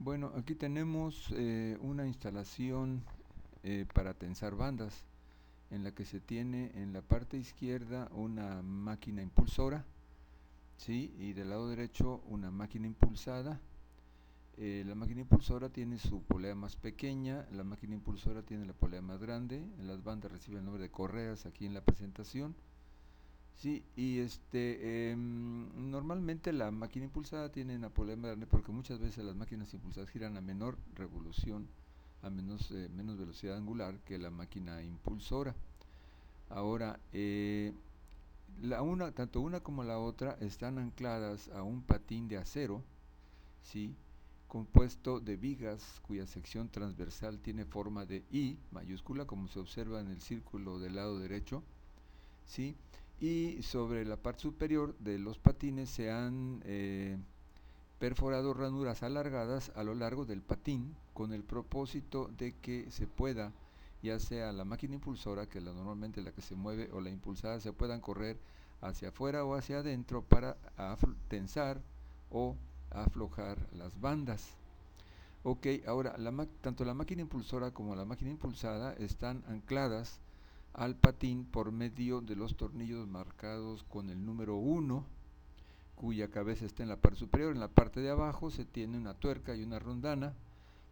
Bueno, aquí tenemos una instalación para tensar bandas, en la que se tiene en la parte izquierda una máquina impulsora, ¿sí? Y del lado derecho una máquina impulsada. La máquina impulsora tiene su polea más pequeña, la máquina impulsora tiene la polea más grande, las bandas reciben el nombre de correas aquí en la presentación. Sí, y normalmente la máquina impulsada tiene una polea más grande porque muchas veces las máquinas impulsadas giran a menor revolución, a menos velocidad angular que la máquina impulsora. Ahora, tanto una como la otra están ancladas a un patín de acero, ¿sí? Compuesto de vigas cuya sección transversal tiene forma de I mayúscula, como se observa en el círculo del lado derecho, ¿sí? Y sobre la parte superior de los patines se han perforado ranuras alargadas a lo largo del patín con el propósito de que se pueda, ya sea la máquina impulsora, que es normalmente la que se mueve, o la impulsada, se puedan correr hacia afuera o hacia adentro para tensar o aflojar las bandas. Ok, ahora tanto la máquina impulsora como la máquina impulsada están ancladas al patín por medio de los tornillos marcados con el número 1, cuya cabeza está en la parte superior. En la parte de abajo se tiene una tuerca y una rondana,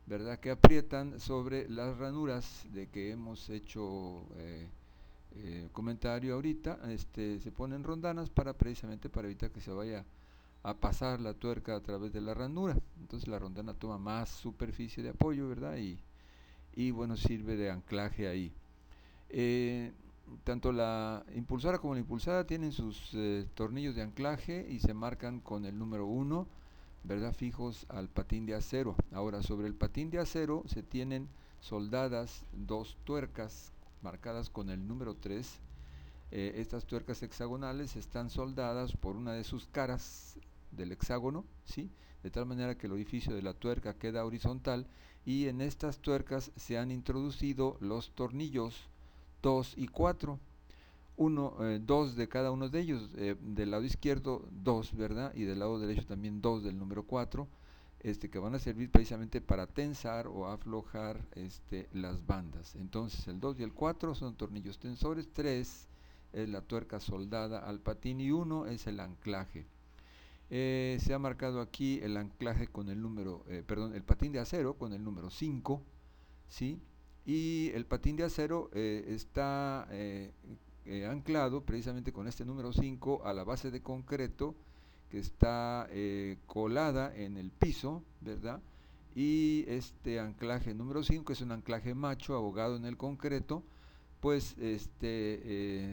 ¿verdad?, que aprietan sobre las ranuras de que hemos hecho comentario ahorita. Se ponen rondanas precisamente para evitar que se vaya a pasar la tuerca a través de la ranura. Entonces la rondana toma más superficie de apoyo, ¿verdad? Y bueno, sirve de anclaje ahí. Eh, Tanto la impulsora como la impulsada tienen sus tornillos de anclaje y se marcan con el número 1, ¿verdad?, fijos al patín de acero. Ahora, sobre el patín de acero se tienen soldadas dos tuercas marcadas con el número 3. Estas tuercas hexagonales están soldadas por una de sus caras del hexágono, ¿sí?, de tal manera que el orificio de la tuerca queda horizontal, y en estas tuercas se han introducido los tornillos 2 y 4, dos de cada uno de ellos, del lado izquierdo 2, ¿verdad?, y del lado derecho también 2 del número 4, que van a servir precisamente para tensar o aflojar las bandas. Entonces el 2 y el 4 son tornillos tensores, 3 es la tuerca soldada al patín y 1 es el anclaje. Se ha marcado aquí el anclaje con el número, el patín de acero con el número 5, ¿sí? Y el patín de acero está anclado precisamente con este número 5 a la base de concreto que está colada en el piso, ¿verdad? Y este anclaje número 5 es un anclaje macho ahogado en el concreto, pues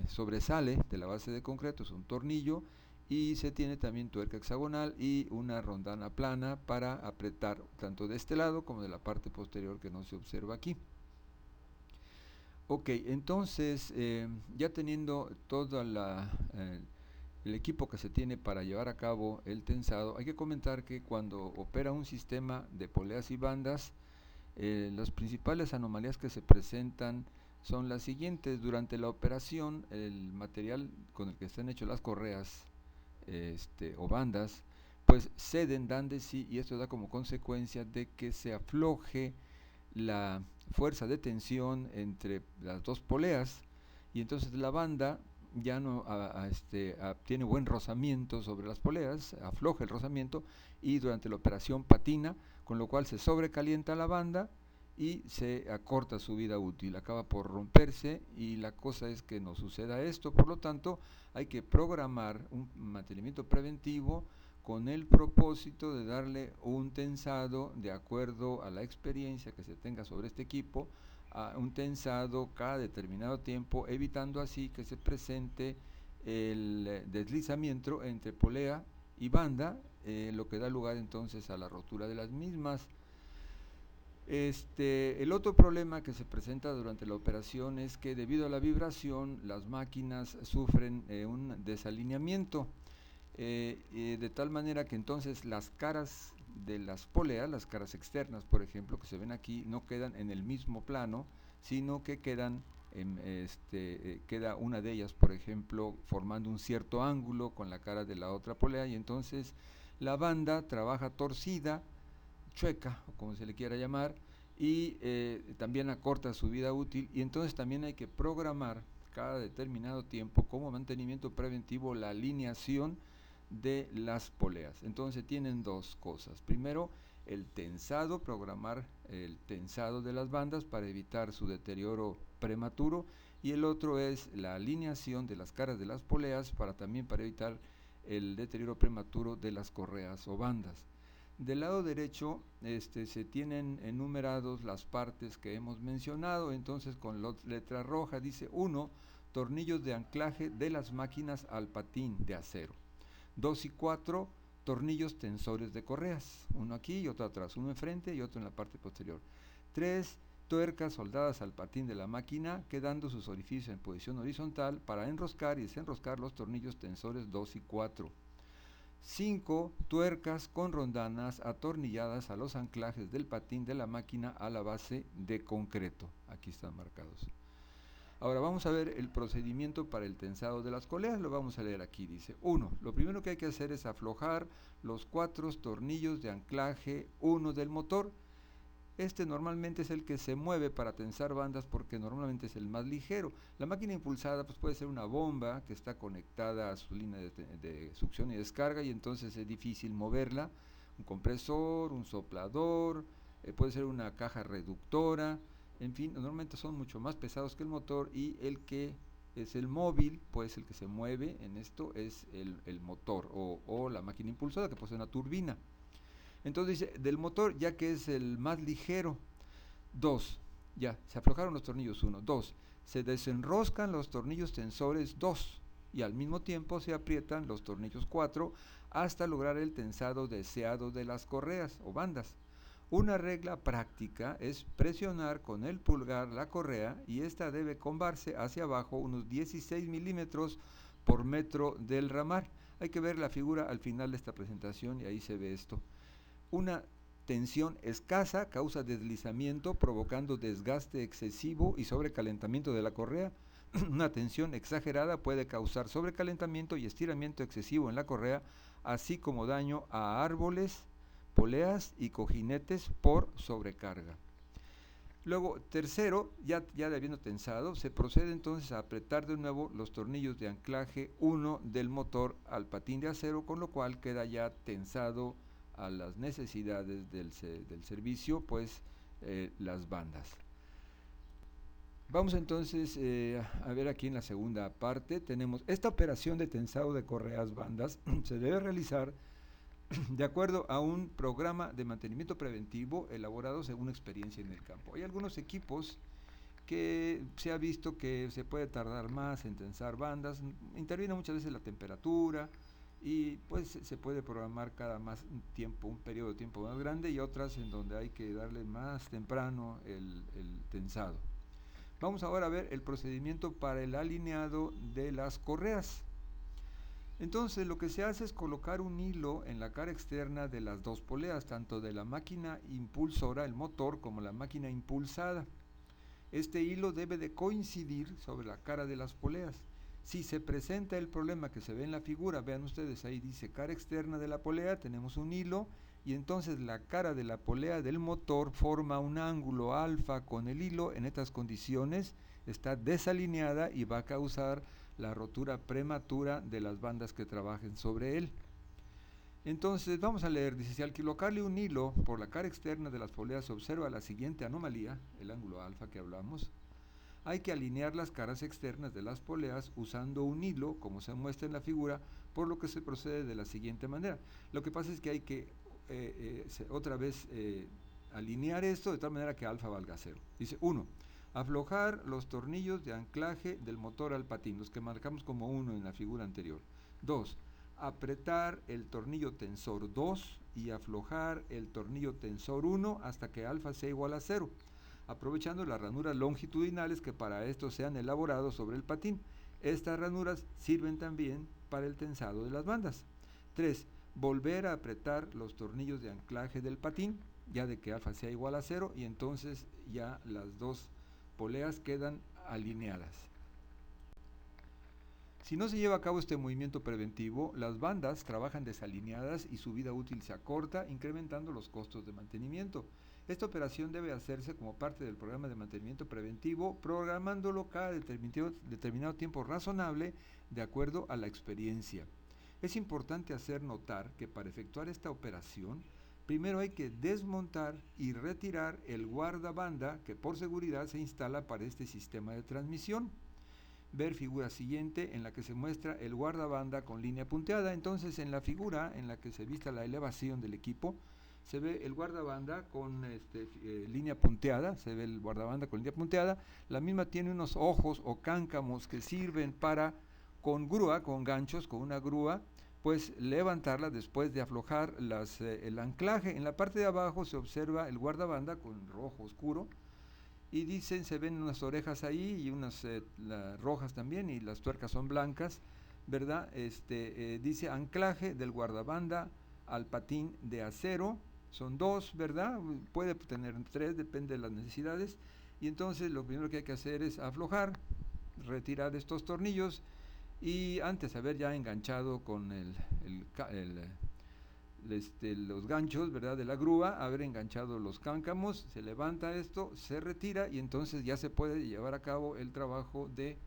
sobresale de la base de concreto, es un tornillo, y se tiene también tuerca hexagonal y una rondana plana para apretar tanto de este lado como de la parte posterior que no se observa aquí. Ok, entonces ya teniendo todo el equipo que se tiene para llevar a cabo el tensado, hay que comentar que cuando opera un sistema de poleas y bandas, las principales anomalías que se presentan son las siguientes. Durante la operación, el material con el que están hechas las correas o bandas, pues ceden, dan de sí, y esto da como consecuencia de que se afloje la fuerza de tensión entre las dos poleas, y entonces la banda ya no tiene buen rozamiento sobre las poleas, afloja el rozamiento y durante la operación patina, con lo cual se sobrecalienta la banda y se acorta su vida útil, acaba por romperse, y la cosa es que no suceda esto. Por lo tanto, hay que programar un mantenimiento preventivo con el propósito de darle un tensado de acuerdo a la experiencia que se tenga sobre este equipo, a un tensado cada determinado tiempo, evitando así que se presente el deslizamiento entre polea y banda, lo que da lugar entonces a la rotura de las mismas. El otro problema que se presenta durante la operación es que debido a la vibración las máquinas sufren un desalineamiento, de tal manera que entonces las caras de las poleas, las caras externas, por ejemplo, que se ven aquí, no quedan en el mismo plano, sino que queda una de ellas, por ejemplo, formando un cierto ángulo con la cara de la otra polea, y entonces la banda trabaja torcida, chueca, o como se le quiera llamar, y también acorta su vida útil, y entonces también hay que programar cada determinado tiempo como mantenimiento preventivo la alineación de las poleas. Entonces tienen dos cosas. Primero, el tensado, programar el tensado de las bandas para evitar su deterioro prematuro, y el otro es la alineación de las caras de las poleas para evitar el deterioro prematuro de las correas o bandas. Del lado derecho se tienen enumerados las partes que hemos mencionado. Entonces con letra roja dice 1, tornillos de anclaje de las máquinas al patín de acero. 2 y 4, tornillos tensores de correas, uno aquí y otro atrás, uno enfrente y otro en la parte posterior. 3, tuercas soldadas al patín de la máquina, quedando sus orificios en posición horizontal para enroscar y desenroscar los tornillos tensores 2 y 4. 5, tuercas con rondanas atornilladas a los anclajes del patín de la máquina a la base de concreto. Aquí están marcados. Ahora vamos a ver el procedimiento para el tensado de las coleas, lo vamos a leer aquí. Dice 1, lo primero que hay que hacer es aflojar los 4 tornillos de anclaje 1 del motor. Este normalmente es el que se mueve para tensar bandas porque normalmente es el más ligero. La máquina impulsada pues puede ser una bomba que está conectada a su línea de succión y descarga, y entonces es difícil moverla. Un compresor, un soplador, puede ser una caja reductora, en fin, normalmente son mucho más pesados que el motor, y el que es el móvil, pues el que se mueve en esto es el motor o la máquina impulsada, que posee una turbina. Entonces dice, del motor, ya que es el más ligero. 2, ya, se aflojaron los tornillos 1. 2, se desenroscan los tornillos tensores 2 y al mismo tiempo se aprietan los tornillos 4 hasta lograr el tensado deseado de las correas o bandas. Una regla práctica es presionar con el pulgar la correa, y esta debe combarse hacia abajo unos 16 milímetros por metro del ramal. Hay que ver la figura al final de esta presentación y ahí se ve esto. Una tensión escasa causa deslizamiento, provocando desgaste excesivo y sobrecalentamiento de la correa. Una tensión exagerada puede causar sobrecalentamiento y estiramiento excesivo en la correa, así como daño a árboles, poleas y cojinetes por sobrecarga. Luego, tercero, ya habiendo tensado, se procede entonces a apretar de nuevo los tornillos de anclaje 1 del motor al patín de acero, con lo cual queda ya tensado a las necesidades del servicio, pues las bandas. Vamos entonces a ver aquí en la segunda parte. Tenemos esta operación de tensado de correas bandas se debe realizar de acuerdo a un programa de mantenimiento preventivo elaborado según experiencia en el campo. Hay algunos equipos que se ha visto que se puede tardar más en tensar bandas, interviene muchas veces la temperatura, y pues se puede programar cada más tiempo, un periodo de tiempo más grande, y otras en donde hay que darle más temprano el tensado. Vamos ahora a ver el procedimiento para el alineado de las correas. Entonces lo que se hace es colocar un hilo en la cara externa de las dos poleas, tanto de la máquina impulsora, el motor, como la máquina impulsada. Este hilo debe de coincidir sobre la cara de las poleas. Si se presenta el problema que se ve en la figura, vean ustedes, ahí dice cara externa de la polea, tenemos un hilo, y entonces la cara de la polea del motor forma un ángulo alfa con el hilo. En estas condiciones está desalineada y va a causar la rotura prematura de las bandas que trabajen sobre él. Entonces vamos a leer, dice, si al colocarle un hilo por la cara externa de las poleas se observa la siguiente anomalía, el ángulo alfa que hablamos, hay que alinear las caras externas de las poleas usando un hilo, como se muestra en la figura, por lo que se procede de la siguiente manera. Lo que pasa es que hay que otra vez alinear esto de tal manera que alfa valga 0. Dice 1, aflojar los tornillos de anclaje del motor al patín, los que marcamos como 1 en la figura anterior. 2, apretar el tornillo tensor 2 y aflojar el tornillo tensor 1 hasta que alfa sea igual a 0, aprovechando las ranuras longitudinales que para esto se han elaborado sobre el patín. Estas ranuras sirven también para el tensado de las bandas. 3, volver a apretar los tornillos de anclaje del patín, ya de que alfa sea igual a 0, y entonces ya las dos poleas quedan alineadas. Si no se lleva a cabo este movimiento preventivo, las bandas trabajan desalineadas y su vida útil se acorta, incrementando los costos de mantenimiento. Esta operación debe hacerse como parte del programa de mantenimiento preventivo, programándolo cada determinado tiempo razonable de acuerdo a la experiencia. Es importante hacer notar que para efectuar esta operación, primero hay que desmontar y retirar el guardabanda que por seguridad se instala para este sistema de transmisión. Ver figura siguiente en la que se muestra el guardabanda con línea punteada. Entonces, en la figura en la que se vista la elevación del equipo, se ve el guardabanda con línea punteada, se ve el guardabanda con línea punteada. La misma tiene unos ojos o cáncamos que sirven para, con grúa, con ganchos, con una grúa, pues levantarla después de aflojar el anclaje. En la parte de abajo se observa el guardabanda con rojo oscuro, y dicen, se ven unas orejas ahí y unas rojas también, y las tuercas son blancas, ¿verdad? Dice anclaje del guardabanda al patín de acero, son dos, ¿verdad? Puede tener tres, depende de las necesidades, y entonces lo primero que hay que hacer es aflojar, retirar estos tornillos, y antes de haber ya enganchado con los ganchos, ¿verdad?, de la grúa, haber enganchado los cáncamos, se levanta esto, se retira y entonces ya se puede llevar a cabo el trabajo de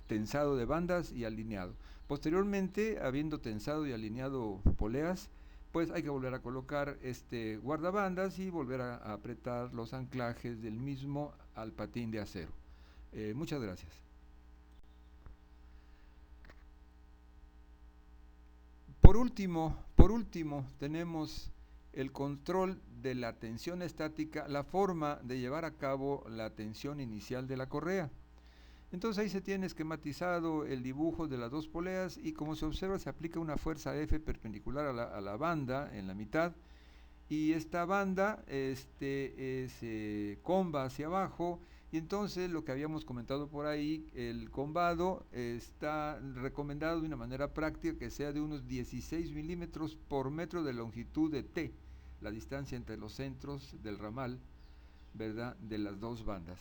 tensado de bandas y alineado. Posteriormente, habiendo tensado y alineado poleas, pues hay que volver a colocar este guardabandas y volver a apretar los anclajes del mismo al patín de acero. Muchas gracias. Por último, tenemos el control de la tensión estática, la forma de llevar a cabo la tensión inicial de la correa. Entonces ahí se tiene esquematizado el dibujo de las dos poleas y como se observa se aplica una fuerza F perpendicular a la banda en la mitad, y esta banda comba hacia abajo, y entonces lo que habíamos comentado por ahí, el combado está recomendado de una manera práctica que sea de unos 16 milímetros por metro de longitud de T, la distancia entre los centros del ramal, ¿verdad?, de las dos bandas.